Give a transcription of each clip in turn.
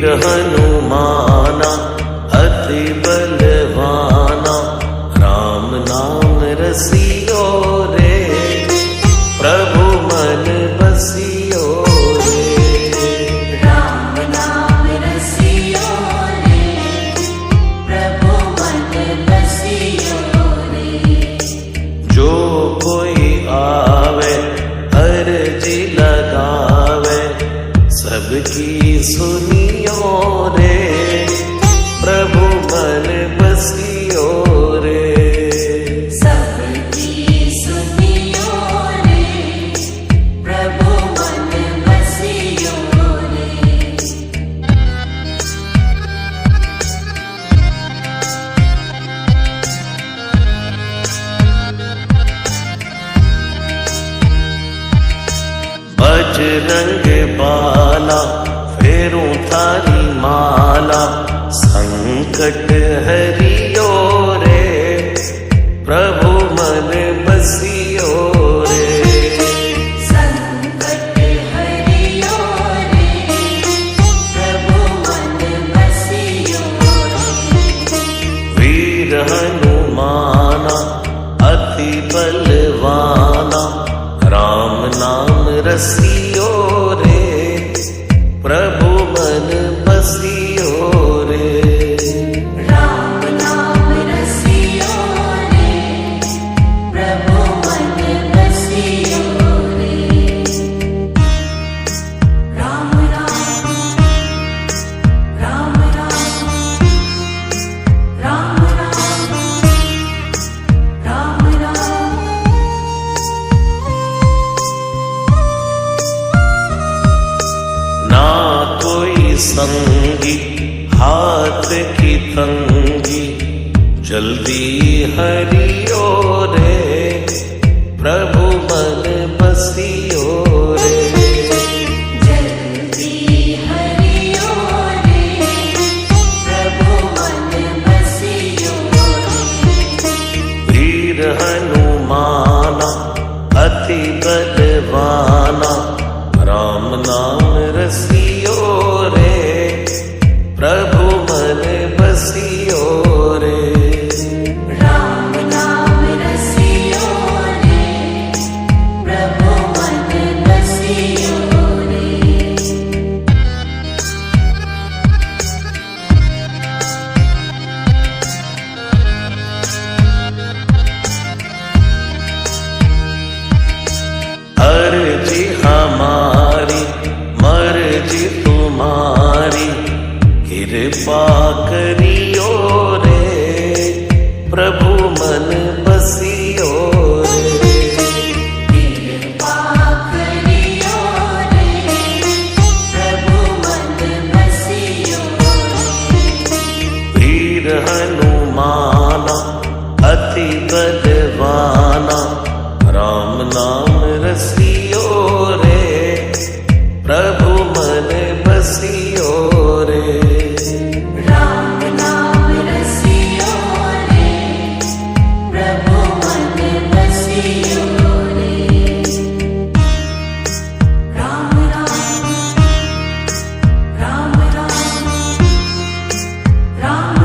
वीर हनुमाना अति बलवाना, राम नाम रसियो रे, प्रभु मन बसियो रे। राम नाम रसियो रे, प्रभु मन बसियो रे। जो कोई आवे अर्जी लगावे, सबकी सुनियो रे, प्रभु मन बसियो रे। सबकी सुनियो रे, प्रभु मन बसियो रे। बजरंग बाला फेरूं थारी माला, संकट हरियो रे, प्रभु मन बसियो रे। संकट हरियो रे, प्रभु मन बसियो रे। वीर हनुमाना अति बलवाना, राम नाम रसियो रे, प्रभु मन बसियो रे। राम नाम रसियो रे, प्रभु मन बसियो रे। राम राम राम राम राम राम राम राम। ना कोई संगी हाथ की तंगी, जल्दी हरियो रे, प्रभु मन बसियो रे। जल्दी हरियो रे, प्रभु मन बसियो रे। वीर हनुमाना अति बलवाना, राम नाम रसियो रे, प्रभु मन बसियो रे। राम नाम रसियो रे, प्रभु मन बसियो रे। अर्जी हमारी मर्जी तुम्हारी, कृपा करियो रे, प्रभु मन बसियो रे। कृपा करियो रे, प्रभु मन बसियो रे। वीर हनुमाना अति बलवाना, राम नाम रसियो रे, प्रभु मन बसियो रे। राम नाम रसियो रे, प्रभु मन बसियो रे। राम राम राम राम राम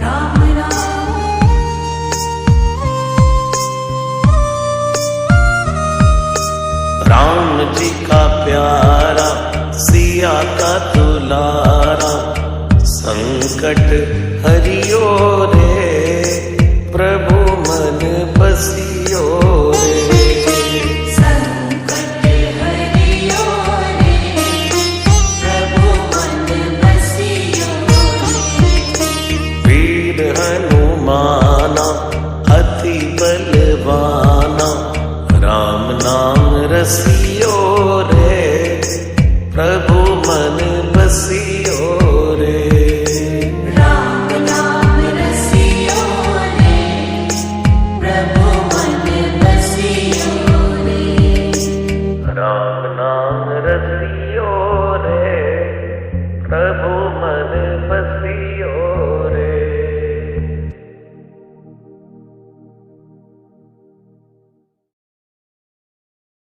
राम राम। राम जी का प्यारा सिया का दुलारा, संकट हरियो रे, प्रभु मन बसियो रे। संकट हरियो रे, प्रभु मन बसियो रे। वीर हनुमाना अति बलवाना, राम नाम रसियो रे, प्रभु मन बसियो रे। राम नाम रसियो रे, प्रभु मन बसियो रे। राम